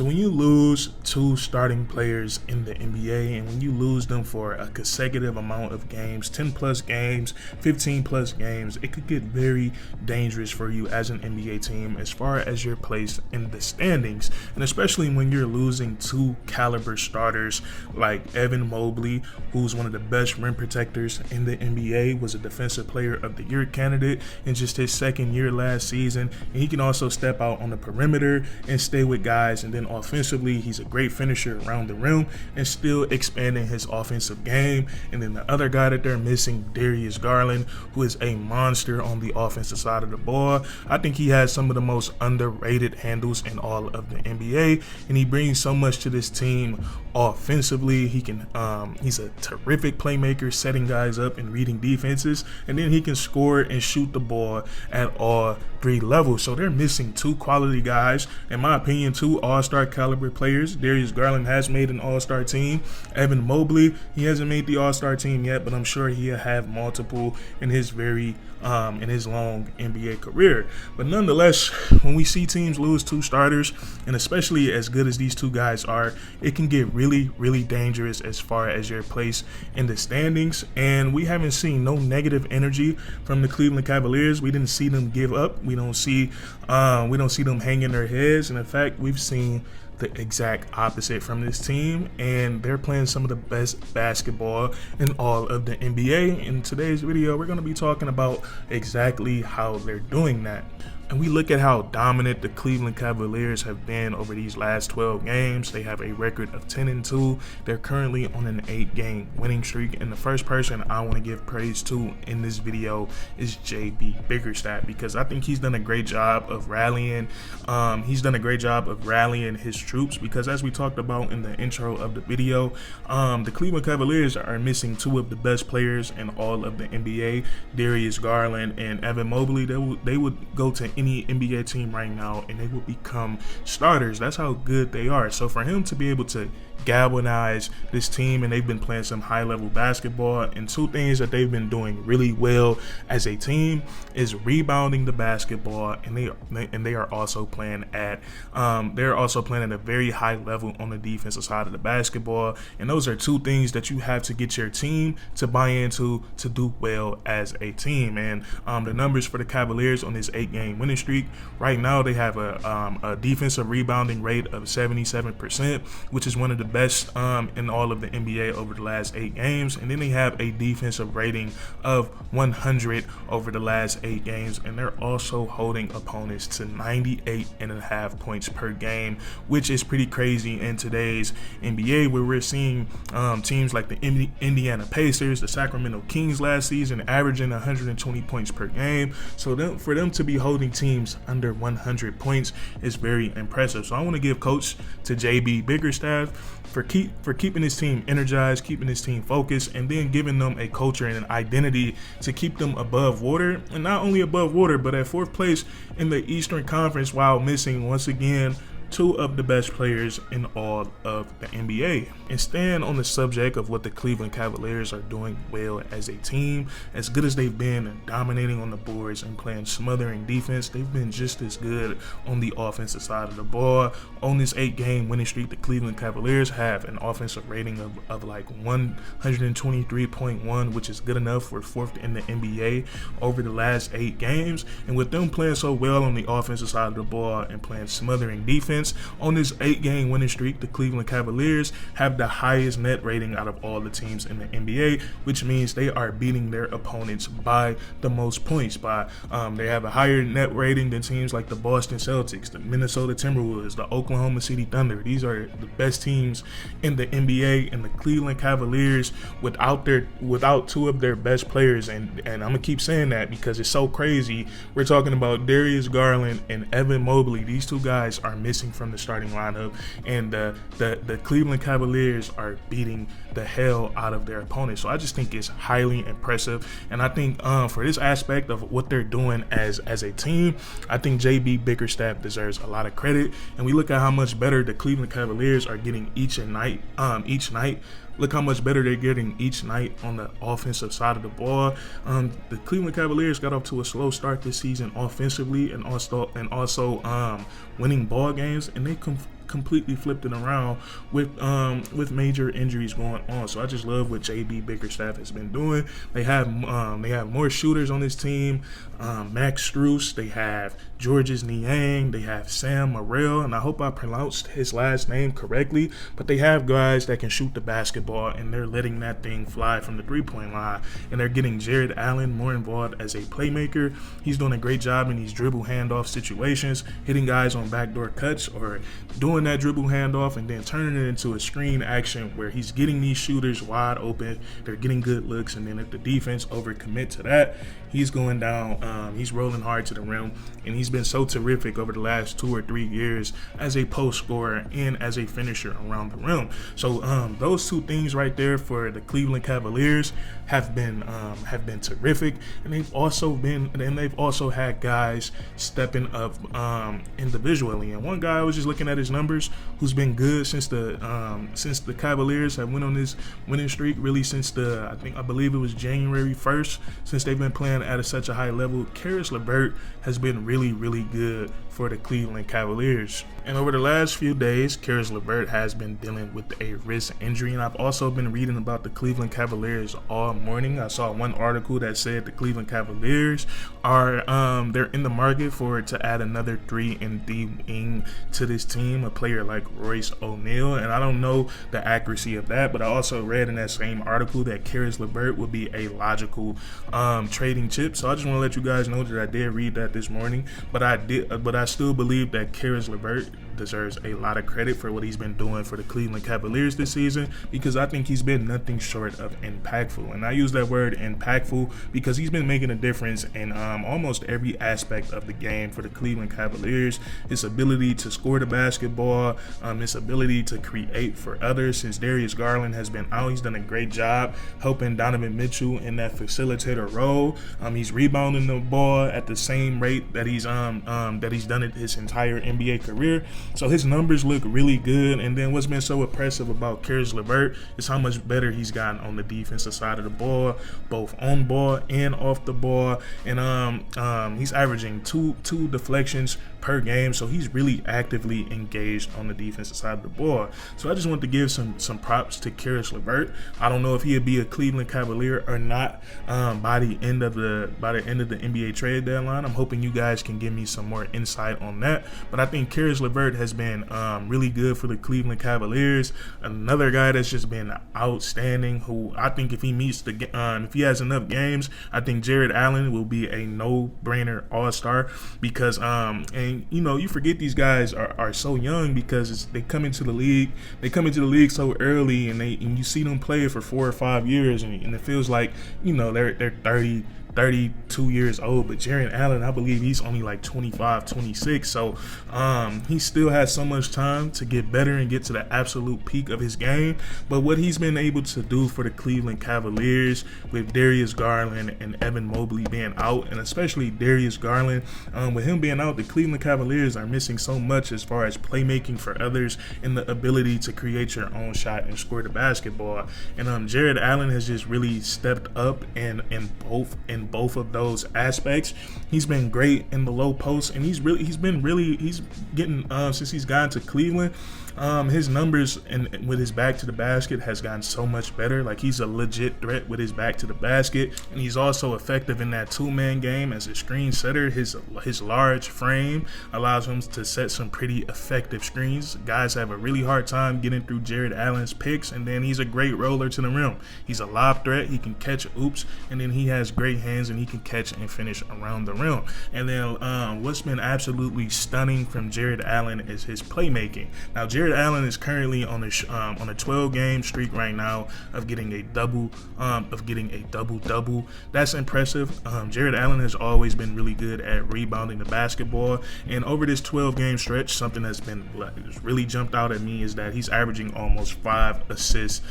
So when you lose two starting players in the NBA, and when you lose them for a consecutive amount of games, 10 plus games, 15 plus games, it could get very dangerous for you as an NBA team as far as your place in the standings. And especially when you're losing two caliber starters like Evan Mobley, who's one of the best rim protectors in the NBA, was a defensive player of the year candidate in just his second year last season. And he can also step out on the perimeter and stay with guys. And then offensively, he's a great finisher around the rim and still expanding his offensive game. And then the other guy that they're missing, Darius Garland, who is a monster on the offensive side of the ball. I think he has some of the most underrated handles in all of the NBA, and he brings so much to this team offensively. He's a terrific playmaker, setting guys up and reading defenses, and then he can score and shoot the ball at all three levels. So they're missing two quality guys, in my opinion, two all-star caliber players. Darius Garland has made an all-star team. Evan Mobley, he hasn't made the all-star team yet, but I'm sure he'll have multiple in his long NBA career. But nonetheless, when we see teams lose two starters, and especially as good as these two guys are, it can get really, really dangerous as far as your place in the standings. And we haven't seen no negative energy from the Cleveland Cavaliers. We didn't see them give up. We don't see them hanging their heads. And in fact, we've seen the exact opposite from this team, and they're playing some of the best basketball in all of the NBA. In today's video, we're going to be talking about exactly how they're doing that. And we look at how dominant the Cleveland Cavaliers have been over these last 12 games. They have a record of 10-2. They're currently on an 8-game winning streak. And the first person I want to give praise to in this video is JB Bickerstaff, because I think he's done a great job of rallying. His troops, because as we talked about in the intro of the video, the Cleveland Cavaliers are missing two of the best players in all of the NBA, Darius Garland and Evan Mobley. They would go to any NBA team right now and they will become starters. That's how good they are. So for him to be able to galvanize this team, and they've been playing some high-level basketball, and two things that they've been doing really well as a team is rebounding the basketball, and they are also playing at a very high level on the defensive side of the basketball. And those are two things that you have to get your team to buy into to do well as a team. And the numbers for the Cavaliers on this 8-game winning streak right now, they have a defensive rebounding rate of 77%, which is one of the best in all of the NBA over the last 8 games. And then they have a defensive rating of 100 over the last 8 games, and they're also holding opponents to 98.5 points per game, which is pretty crazy in today's NBA, where we're seeing teams like the Indiana Pacers, the Sacramento Kings last season averaging 120 points per game. So for them to be holding teams under 100 points is very impressive. So I want to give coach to JB Bickerstaff for keeping his team energized, keeping his team focused, and then giving them a culture and an identity to keep them above water, and not only above water, but at 4th place in the Eastern Conference, while missing once again two of the best players in all of the NBA. And staying on the subject of what the Cleveland Cavaliers are doing well as a team, as good as they've been dominating on the boards and playing smothering defense, they've been just as good on the offensive side of the ball. On this 8-game winning streak, the Cleveland Cavaliers have an offensive rating of like 123.1, which is good enough for 4th in the NBA over the last 8 games. And with them playing so well on the offensive side of the ball and playing smothering defense, on this 8-game winning streak, the Cleveland Cavaliers have the highest net rating out of all the teams in the NBA, which means they are beating their opponents by the most points. They have a higher net rating than teams like the Boston Celtics, the Minnesota Timberwolves, the Oklahoma City Thunder. These are the best teams in the NBA, and the Cleveland Cavaliers, without two of their best players, and I'm gonna keep saying that because it's so crazy. We're talking about Darius Garland and Evan Mobley. These two guys are missing from the starting lineup, and the Cleveland Cavaliers are beating the hell out of their opponents. So I just think it's highly impressive, and I think for this aspect of what they're doing as a team, I think JB Bickerstaff deserves a lot of credit. And we look at how much better the Cleveland Cavaliers are getting each night. Look how much better they're getting each night on the offensive side of the ball. The Cleveland Cavaliers got off to a slow start this season offensively, and also winning ball games, and they completely flipped it around with major injuries going on. So I just love what JB Bickerstaff has been doing. They have more shooters on this team. Max Strus, they have Georges Niang, they have Sam Morrell, and I hope I pronounced his last name correctly, but they have guys that can shoot the basketball, and they're letting that thing fly from the three-point line, and they're getting Jarrett Allen more involved as a playmaker. He's doing a great job in these dribble handoff situations, hitting guys on backdoor cuts or doing that dribble handoff and then turning it into a screen action where he's getting these shooters wide open. They're getting good looks, and then if the defense overcommit to that, he's going down. He's rolling hard to the rim, and he's been so terrific over the last 2 or 3 years as a post scorer and as a finisher around the rim. So those two things right there for the Cleveland Cavaliers have been terrific, and they've also had guys stepping up individually. And one guy, I was just looking at his numbers, who's been good since the Cavaliers have went on this winning streak, really since I believe it was January 1st, since they've been playing at such a high level. Caris LeVert has been really, really good for the Cleveland Cavaliers. And over the last few days, Caris LeVert has been dealing with a wrist injury, and I've also been reading about the Cleveland Cavaliers all morning. I saw one article that said the Cleveland Cavaliers are they're in the market to add another 3-and-D wing to this team, a player like Royce O'Neal, and I don't know the accuracy of that, but I also read in that same article that Caris LeVert would be a logical trading chip. So I just want to let you guys know that I did read that this morning, but I still believe that Caris LeVert deserves a lot of credit for what he's been doing for the Cleveland Cavaliers this season, because I think he's been nothing short of impactful. And I use that word impactful because he's been making a difference in almost every aspect of the game for the Cleveland Cavaliers. His ability to score the basketball, his ability to create for others. Since Darius Garland has been out, he's done a great job helping Donovan Mitchell in that facilitator role. He's rebounding the ball at the same rate that he's done it his entire NBA career. So his numbers look really good. And then what's been so impressive about Caris LeVert is how much better he's gotten on the defensive side of the ball, both on ball and off the ball. And he's averaging two deflections per game, so he's really actively engaged on the defensive side of the ball. So I just want to give some props to Caris LeVert. I don't know if he'll be a Cleveland Cavalier or not by the end of the NBA trade deadline. I'm hoping you guys can give me some more insight on that. But I think Caris LeVert has been really good for the Cleveland Cavaliers. Another guy that's just been outstanding, who I think if he has enough games, I think Jarrett Allen will be a no-brainer all-star, because and you forget these guys are so young, because they come into the league so early, and you see them play for 4 or 5 years, and it feels like they're 32 years old. But Jarrett Allen, I believe he's only like 25, 26. So he still has so much time to get better and get to the absolute peak of his game. But what he's been able to do for the Cleveland Cavaliers, with Darius Garland and Evan Mobley being out, and especially Darius Garland, with him being out, the Cleveland Cavaliers are missing so much as far as playmaking for others and the ability to create your own shot and score the basketball. And Jarrett Allen has just really stepped up in both of those aspects. He's been great in the low post, and he's getting since he's gotten to Cleveland, his numbers and with his back to the basket has gotten so much better. Like, he's a legit threat with his back to the basket, and he's also effective in that two-man game as a screen setter. His large frame allows him to set some pretty effective screens. Guys have a really hard time getting through Jarrett Allen's picks, and then he's a great roller to the rim. He's a lob threat. He can catch oops, and then he has great hands, and he can catch and finish around the rim. And then what's been absolutely stunning from Jarrett Allen is his playmaking. Now, Jarrett Allen is currently on a 12-game streak right now of getting a double double. That's impressive. Jarrett Allen has always been really good at rebounding the basketball, and over this 12-game stretch, something that's really jumped out at me is that he's averaging almost 5 assists.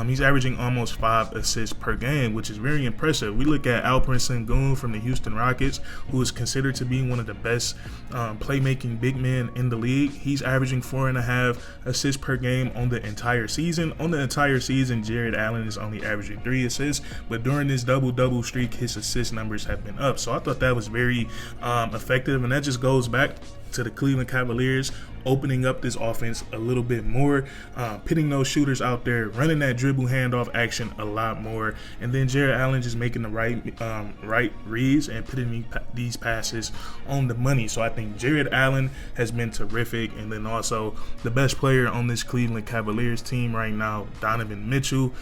He's averaging almost 5 assists per game, which is very impressive. We look at Alperen Sengun from the Houston Rockets, who is considered to be one of the best playmaking big men in the league. He's averaging 4.5 assists per game on the entire season. On the entire season, Jarrett Allen is only averaging 3 assists, but during this double-double streak, his assist numbers have been up. So I thought that was very effective, and that just goes back to the Cleveland Cavaliers, opening up this offense a little bit more, pitting those shooters out there, running that dribble handoff action a lot more, and then Jarrett Allen just making the right reads and putting these passes on the money. So I think Jarrett Allen has been terrific, and then also the best player on this Cleveland Cavaliers team right now, Donovan Mitchell.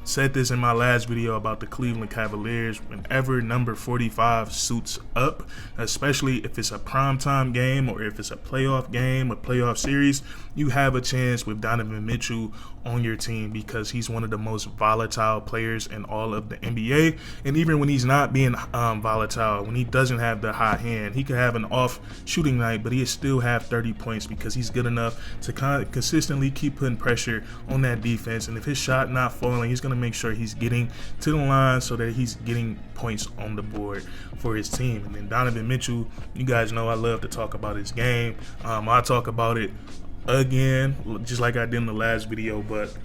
Said this in my last video about the Cleveland Cavaliers. Whenever number 45 suits up, especially if it's a primetime game or if it's a playoff game, a playoff series, you have a chance with Donovan Mitchell on your team because he's one of the most volatile players in all of the NBA. And even when he's not being volatile, when he doesn't have the hot hand, he can have an off shooting night, but he still have 30 points because he's good enough to consistently keep putting pressure on that defense. And if his shot not falling, he's going to make sure he's getting to the line so that he's getting points on the board for his team. And then Donovan Mitchell, you guys know I love to talk about his game. I talk about it again, just like I did in the last video, but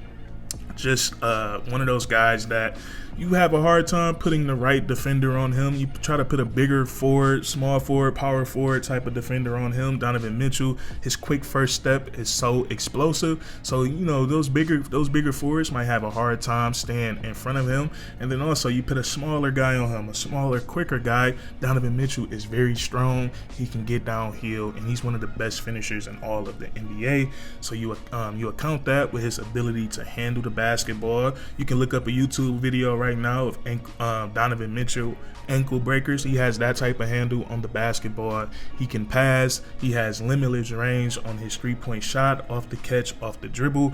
just one of those guys that you have a hard time putting the right defender on him. You try to put a bigger forward, small forward, power forward type of defender on him. Donovan Mitchell, his quick first step is so explosive. So, you know, those bigger forwards might have a hard time staying in front of him. And then also you put a smaller guy on him, a smaller, quicker guy. Donovan Mitchell is very strong. He can get downhill, and he's one of the best finishers in all of the NBA. So you account that with his ability to handle the basketball. You can look up a YouTube video right now of Donovan Mitchell ankle breakers. He has that type of handle on the basketball. He can pass. He has limitless range on his 3-point shot, off the catch, off the dribble.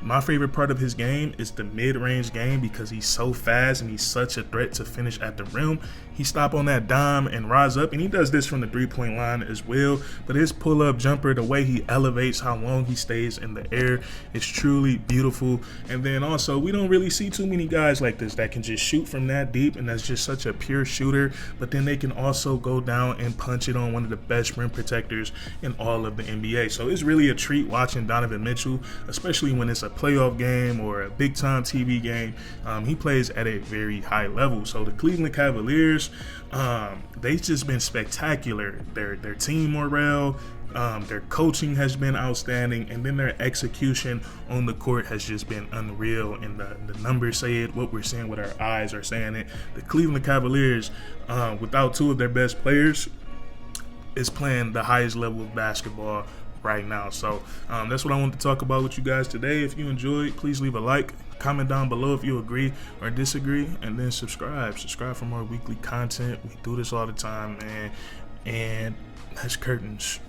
My favorite part of his game is the mid-range game because he's so fast and he's such a threat to finish at the rim. He stop on that dime and rise up, and he does this from the 3-point line as well. But his pull-up jumper, the way he elevates, how long he stays in the air, is truly beautiful. And then also, we don't really see too many guys like this that can just shoot from that deep, and that's just such a pure shooter. But then they can also go down and punch it on one of the best rim protectors in all of the NBA. So it's really a treat watching Donovan Mitchell, especially when it's a playoff game or a big-time TV game. He plays at a very high level. So the Cleveland Cavaliers, they've just been spectacular. Their team morale, their coaching has been outstanding, and then their execution on the court has just been unreal. And the numbers say it, what we're seeing with our eyes are saying it. The Cleveland Cavaliers, without two of their best players, is playing the highest level of basketball right now. So that's what I wanted to talk about with you guys today. If you enjoyed, please leave a like, comment down below if you agree or disagree, and then subscribe for more weekly content. We do this all the time, man. And that's curtains.